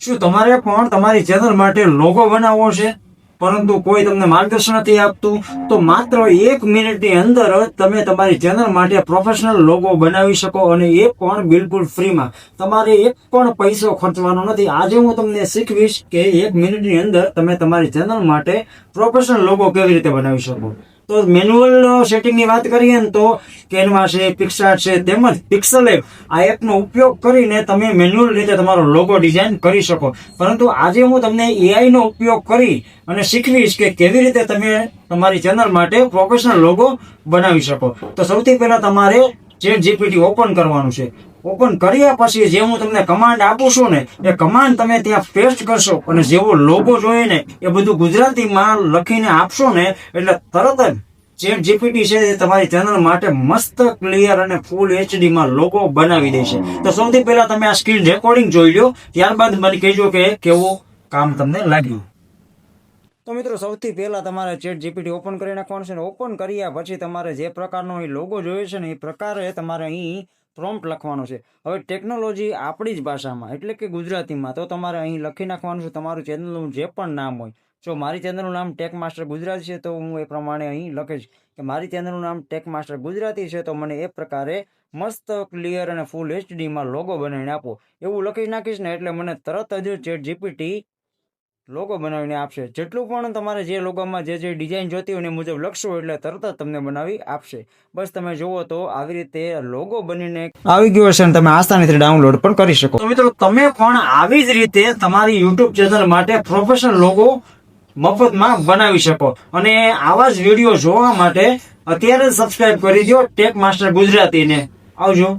શું તમારે પણ તમારી ચેનલ માટે લોગો બનાવવો છે પરંતુ કોઈ તમને માર્ગદર્શન નથી આપતું? તો માત્ર 1 મિનિટની અંદર જ તમે તમારી ચેનલ માટે પ્રોફેશનલ લોગો બનાવી શકો, અને એ પણ બિલકુલ ફ્રીમાં. તમારે એક પણ પૈસો ખર્ચવાનો નથી. આજે હું તમને શીખવીશ કે 1 મિનિટની અંદર તમે તમારી ચેનલ માટે પ્રોફેશનલ લોગો કેવી રીતે બનાવી શકો. તો મેન્યુઅલ સેટિંગની વાત કરીએ ને તો કેનવા છે, પિક્સઆર્ટ છે, તેમજ પિક્સેલેબ આ એપનો ઉપયોગ કરીને તમે મેન્યુઅલ રીતે તમારો લોગો ડિઝાઇન કરી શકો. પરંતુ આજે હું તમને એઆઈ નો ઉપયોગ કરી અને શીખવીશ કે કેવી રીતે તમે તમારી ચેનલ માટે પ્રોફેશનલ લોગો બનાવી શકો. તો સૌથી પહેલા તમારે ChatGPT ઓપન કરવાનું છે. ઓપન કર્યા પછી જે હું તમને કમાન્ડ આપું છું ને, એ કમાન્ડ તમે ત્યાં પેસ્ટ કરશો અને જેવો લોગો જોઈએ ને એ બધું ગુજરાતીમાં લખીને આપશો ને, એટલે તરત જ ChatGPT છે એ તમારી ચેનલ માટે મસ્ત ક્લિયર અને ફૂલ HD માં લોગો બનાવી દેશે. તો સૌથી પહેલા તમે આ સ્ક્રીન રેકોર્ડિંગ જોઈ લો, ત્યારબાદ મને કહેજો કે કેવું કામ તમને લાગ્યું. તો મિત્રો, સૌથી પહેલા તમારે ChatGPT ઓપન કરી નાખવાનું છે ને ઓપન કર્યા પછી તમારે જે પ્રકારનો અહીં લોગો જોઈએ છે ને એ પ્રકારે તમારે અહીં પ્રોમ્પ્ટ લખવાનો છે. હવે ટેકનોલોજી આપણી જ ભાષામાં એટલે કે ગુજરાતીમાં, તો તમારે અહીં લખી નાખવાનું છે તમારું ચેનલનું જે પણ નામ હોય. જો મારી ચેનલનું નામ ટેક માસ્ટર ગુજરાતી છે તો હું એ પ્રમાણે અહીં લખીશ કે મારી ચેનલનું નામ ટેક માસ્ટર ગુજરાતી છે, તો મને એ પ્રકારે મસ્ત ક્લિયર અને ફૂલ HD માં લોગો બનાવીને આપો એવું લખી નાખીશ ને, એટલે મને તરત જ ChatGPT લોગો બનાવીને આપશે. જેટલું પણ તમારે જે લોગોમાં જે ડિઝાઇન જોતી હોય એ મુજબ લખશો એટલે તરત જ તમને બનાવી આપશે. બસ તમે જુઓ તો આવી રીતે લોગો બનીને આવી ગયો છે અને તમે આસાનીથી ડાઉનલોડ પણ કરી શકો. તો મિત્રો, તમે પણ આવી જ રીતે તમારી YouTube ચેનલ માટે પ્રોફેશનલ લોગો મફતમાં બનાવી શકો. અને આવા જ વિડીયો જોવા માટે અત્યારે જ સબસ્ક્રાઇબ કરી દો ટેક માસ્ટર ગુજરાતીને. આવજો.